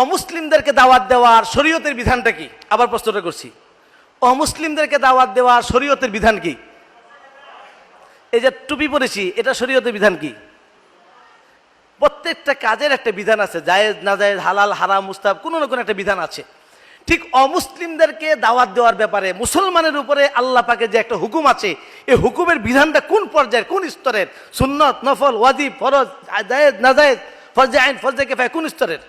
অমুসলিমদেরকে দাওয়াত দেওয়ার শরীয়তের বিধানটা কি? আবার প্রশ্নটা করছি, অমুসলিমদেরকে দাওয়াত দেওয়ার শরীয়তের বিধান কি? এই যে টুপি পরেছি, এটা শরীয়তের বিধান কি? প্রত্যেকটা কাজের একটা বিধান আছে, জায়েজ না জায়েজ, হালাল হারাম মুস্তাহাব, কোনো না কোনো একটা বিধান আছে। ঠিক অমুসলিমদেরকে দাওয়াত দেওয়ার ব্যাপারে মুসলমানের উপরে আল্লাহ পাকের যে একটা হুকুম আছে, এই হুকুমের বিধানটা কোন পর্যায়ের, কোন স্তরের? সুন্নত, নফল, ওয়াজিব, ফরজ, জায়েজ না জায়েজ, ফরজে আইন, ফরজে কিফায়া, কোন স্তরের?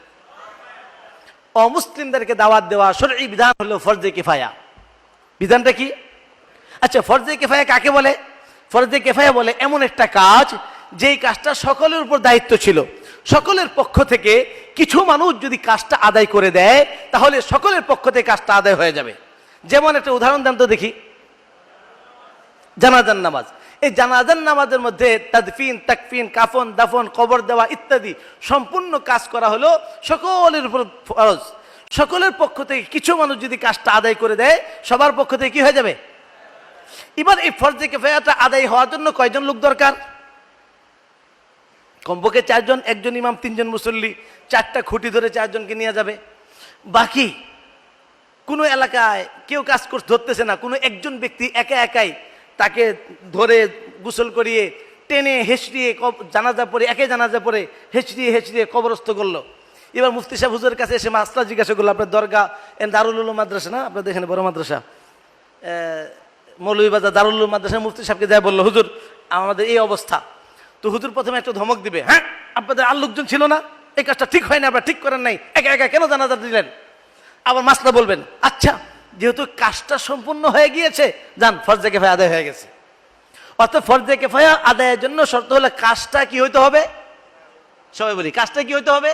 অমুসলিমদেরকে দাওয়াত দেওয়া শরঈ বিধান হলো ফরজে কিফায়া। বিধানটা কি? আচ্ছা, ফরজে কিফায়া কাকে বলে? ফরজে কিফায়া বলে এমন একটা কাজ যেই কাজটা সকলের উপর দায়িত্ব ছিল, সকলের পক্ষ থেকে কিছু মানুষ যদি কাজটা আদায় করে দেয় তাহলে সকলের পক্ষ থেকে কাজটা আদায় হয়ে যাবে। যেমন একটা উদাহরণ দেন তো দেখি, জানাজার নামাজ। এই জানাজার নামাজের মধ্যে তাদফিন, তাকফিন, কাফন, দাফন, কবর দেওয়া ইত্যাদি সম্পূর্ণ কাজ করা হলো সকলের উপর ফরজ। সকলের পক্ষ থেকে কিছু মানুষ যদি কাজটা আদায় করে দেয় সবার পক্ষ থেকে কি হয়ে যাবে? এবার এই ফরজে কিফায়াটা আদায় হওয়ার জন্য কয়জন লোক দরকার? কমপক্ষে 4 জন, একজন ইমাম, 3 জন মুসল্লি, 4টা খুঁটি ধরে 4 জনকে নিয়ে যাবে। বাকি কোনো এলাকায় কেউ কাজ ধরতেছে না, কোনো একজন ব্যক্তি একা একাই তাকে ধরে গোসল করিয়ে টেনে হেঁচড়িয়ে জানাজা পড়ে, একে জানাজা পড়ে হেঁচড়িয়ে হেঁচড়িয়ে কবরস্থ করলো। এবার মুফতি সাহেব হুজুরের কাছে এসে মাসলা জিজ্ঞাসা করলো, আপনার দরগা দারুল উলুম মাদ্রাসা না, আপনাদের এখানে বড় মাদ্রাসা, মৌলভীবাজার দারুল উলুম মাদ্রাসা, মুফতি সাহেবকে যাই বললো, হুজুর আমাদের এই অবস্থা। তো হুজুর প্রথমে একটা ধমক দিবে, হ্যাঁ আপনাদের আর লোকজন ছিল না, এই কাজটা ঠিক হয় না, আপনারা ঠিক করেন নাই, একা একা কেন জানাজা দিলেন? আবার মাসলা বলবেন, আচ্ছা যেহেতু কাজটা সম্পূর্ণ হয়ে গিয়েছে, যান ফরজে কিফায়া আদায় হয়ে গেছে। অর্থাৎ ফরজে কিফায়া আদায়ের জন্য শর্ত হলে কাজটা কি হইতে হবে? সবাই বলি, কাজটা কি হইতে হবে?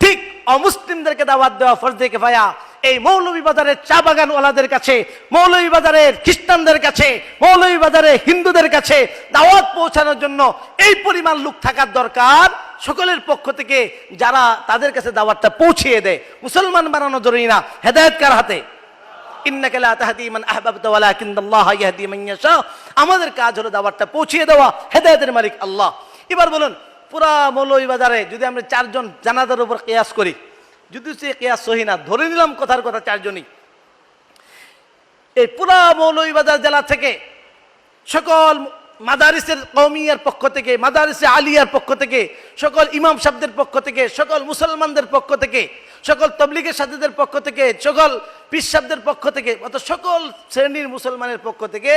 ঠিক অমুসলিমদেরকে দাওয়াত দেওয়া ফরজে কিফায়া এই মৌলভীবাজারের চা বাগানওয়ালাদের কাছে, মৌলভীবাজারের খ্রিস্টানদের কাছে, মৌলভীবাজারের হিন্দুদের কাছে দাওয়াত পৌঁছানোর জন্য এই পরিমাণ লোক থাকার দরকার সকলের পক্ষ থেকে, যারা তাদের কাছে দাওয়াতটা পৌঁছিয়ে দেয়। মুসলমান বানানো জরুরি না, হেদায়েত কার হাতে? ইন্নাকা লা তাহদি মান আহবাবতা ওয়ালাকিন্নাল্লাহ ইয়াহদি মান ইয়াশা। আমাদের কাজ হলো দাওয়াতটা পৌঁছিয়ে দেওয়া, হেদায়েতের মালিক আল্লাহ। এবার বলুন, পুরা মৌলভীবাজারে যদি আমরা 4 জন জানাজার উপর কিয়াস করি, যদি সে কিয়াস সহি না, ধরে নিলাম কথার কথা 4 জনই, এই পুরা মৌলভীবাজার জেলা থেকে সকল মাদারিসের কওমিয়ার পক্ষ থেকে, মাদারিসে আলিয়ার পক্ষ থেকে, সকল ইমাম সাহেবদের পক্ষ থেকে, সকল মুসলমানদের পক্ষ থেকে, সকল তবলিগের সাথীদের পক্ষ থেকে, সকল পীর সাহেবদের পক্ষ থেকে, অর্থাৎ সকল শ্রেণীর মুসলমানের পক্ষ থেকে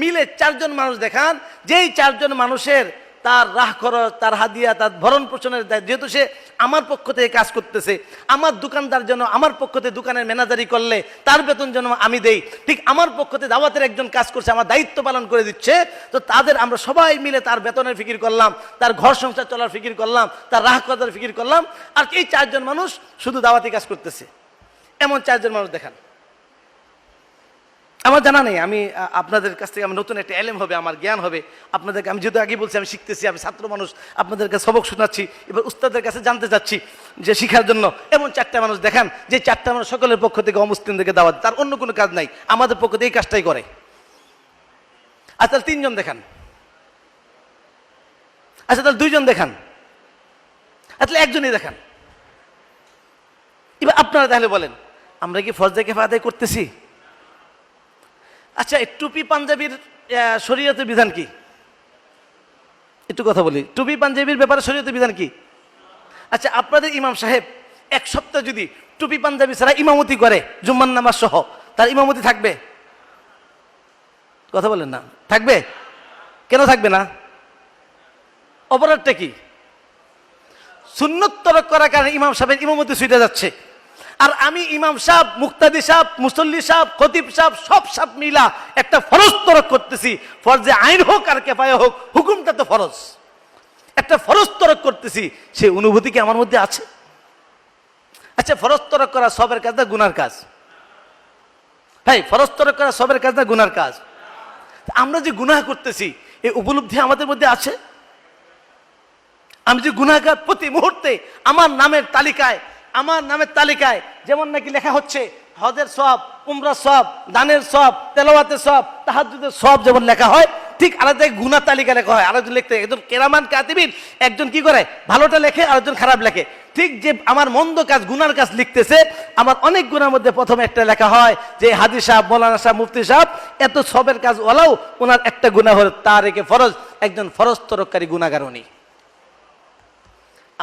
মিলে 4 জন মানুষ দেখান, যেই 4 জন মানুষের তার রাহ খরচ, তার হাদিয়া, তার ভরণ পোষণের দায়, যেহেতু সে আমার পক্ষ থেকে কাজ করতেছে, আমার দোকানদার যেন আমার পক্ষ থেকে দোকানের ম্যানেজারি করলে তার বেতন যেন আমি দেই, ঠিক আমার পক্ষ থেকে দাওয়াতের একজন কাজ করছে, আমার দায়িত্ব পালন করে দিচ্ছে, তো তাদের আমরা সবাই মিলে তার বেতনের ফিকির করলাম, তার ঘর সংসার চলার ফিকির করলাম, তার রাহ খরচের ফিকির করলাম। আর এই 4 জন মানুষ শুধু দাওয়াতি কাজ করতেছে, এমন 4 জন মানুষ দেখান। আমার জানা নেই, আমি আপনাদের কাছ থেকে আমি নতুন একটা এলেম হবে, আমার জ্ঞান হবে আপনাদেরকে। আমি যেহেতু আগে বলছি আমি শিখতেছি, আমি ছাত্র মানুষ, আপনাদেরকে সবক শোনাচ্ছি, এবার উস্তাদের কাছে জানতে চাচ্ছি যে শিখার জন্য। এমন 4টা মানুষ দেখান যে 4টা মানুষ সকলের পক্ষ থেকে অমুসলিমদেরকে দাওয়াত, তার অন্য কোনো কাজ নাই, আমাদের পক্ষ থেকে এই কাজটাই করে। আচ্ছা তাহলে 3 জন দেখান। আচ্ছা তাহলে 2 জন দেখান। আচ্ছা 1 জনই দেখান। এবার আপনারা তাহলে বলেন, আমরা কি ফরজে কিফায়া আদায় করতেছি? আচ্ছা, এই টুপি পাঞ্জাবির শরীয়তের বিধান কি? একটু কথা বলি, টুপি পাঞ্জাবির ব্যাপারে শরীয়তের বিধান কি? আচ্ছা, আপনাদের ইমাম সাহেব 1 সপ্তাহ যদি টুপি পাঞ্জাবি ছাড়া ইমামতি করে, জুম্মার নামাজ সহ, তার ইমামতি থাকবে? কথা বলেন না, থাকবে? কেন থাকবে না? অপরাধটা কি? সুন্নত তরক করার কারণে ইমাম সাহেবের ইমামতি ছুটে যাচ্ছে। আর আমি ইমাম সাহেব, মুক্তাদি সাহেব, মুসল্লি সাহেব, খতিব সাহেব, সব সাহেব মিলা একটা ফরজ তরক করতেছি। ফরজে আইন হোক আর কিফায়া হোক, হুকুমটা তো ফরজ। একটা ফরজ তরক করতেছি, সেই অনুভূতি কি আমার মধ্যে আছে? আচ্ছা, ফরজ তরক করা সবের কাজ না গুনার কাজ? ভাই, ফরজ তরক করা সবের কাজ না গুনার কাজ? আমরা যে গুনাহ করতেছি এই উপলব্ধি আমাদের মধ্যে আছে? আমি যে গুনাহগার, প্রতি মুহূর্তে আমার নামের তালিকায় যেমন নাকি লেখা হচ্ছে হজের সওয়াব, উমরার সওয়াব, দানের সওয়াব, তেলাওয়াতের সওয়াব, তাহাজ্জুদের সওয়াব যেমন লেখা হয়, ঠিক আলাদা গুনাহ তালিকা লেখা হয়, আরেকজন লিখতে, একজন কেরামান কাতিবিন, একজন কি করে ভালোটা লেখে, আরেকজন খারাপ লেখে। ঠিক যে আমার মন্দ কাজ গুনার কাজ লিখতেছে, আমার অনেক গুনার মধ্যে প্রথমে একটা লেখা হয় যে হাজী সাহেব, মৌলানা সাহেব, মুফতি সাহেব এত সবের কাজ ওলাও ওনার একটা গুনাহ হল তারিকে ফরজ, একজন ফরজ তরককারী গুনাহগার উনি।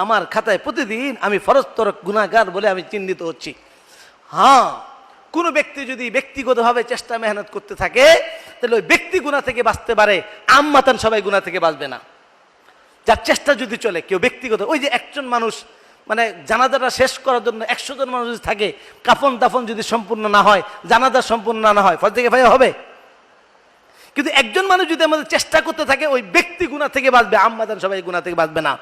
আমার খাতায় প্রতিদিন আমি ফরজ তরক গুনাহগার বলে আমি চিহ্নিত হচ্ছি। হ্যাঁ, কোনো ব্যক্তি যদি ব্যক্তিগতভাবে চেষ্টা মেহনত করতে থাকে তাহলে ওই ব্যক্তি গুনাহ থেকে বাঁচতে পারে, আম্মাতান সবাই গুনাহ থেকে বাঁচবে না। যার চেষ্টা যদি চলে কেউ ব্যক্তিগত, ওই যে একজন মানুষ মানে জানাজাটা শেষ করার জন্য 100 জন মানুষ যদি থাকে, কাফন দাফন যদি সম্পূর্ণ না হয়, জানাজা সম্পূর্ণ না হয়, ফল থেকে ভাই হবে। কিন্তু একজন মানুষ যদি আমাদের চেষ্টা করতে থাকে ওই ব্যক্তি গুনাহ থেকে বাঁচবে, আম্মাদান সবাই গুনাহ থেকে বাঁচবে না।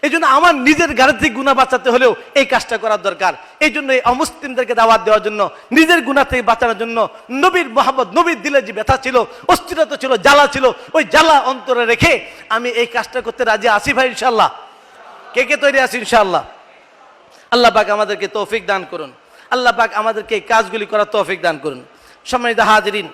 এই জন্য আমার নিজের গাড়ি থেকে গুনাহ বাঁচাতে হলেও এই কাজটা করার দরকার। এই জন্য এই অমুসলিমদেরকে দাওয়াত দেওয়ার জন্য, নিজের গুনাহ থেকে বাঁচানোর জন্য, নবীর মহব্বত, নবীর দিলে যে ব্যথা ছিল, অস্থিরতা ছিল, জ্বালা ছিল, ওই জ্বালা অন্তরে রেখে আমি এই কাজটা করতে রাজি আছি ভাই ইনশাআল্লাহ। কে কে তৈরি আছি ইনশাআল্লাহ? আল্লাহ পাক আমাদেরকে তৌফিক দান করুন, আল্লাহ পাক আমাদেরকে এই কাজগুলি করার তৌফিক দান করুন। সম্মানিত হাজিরিন,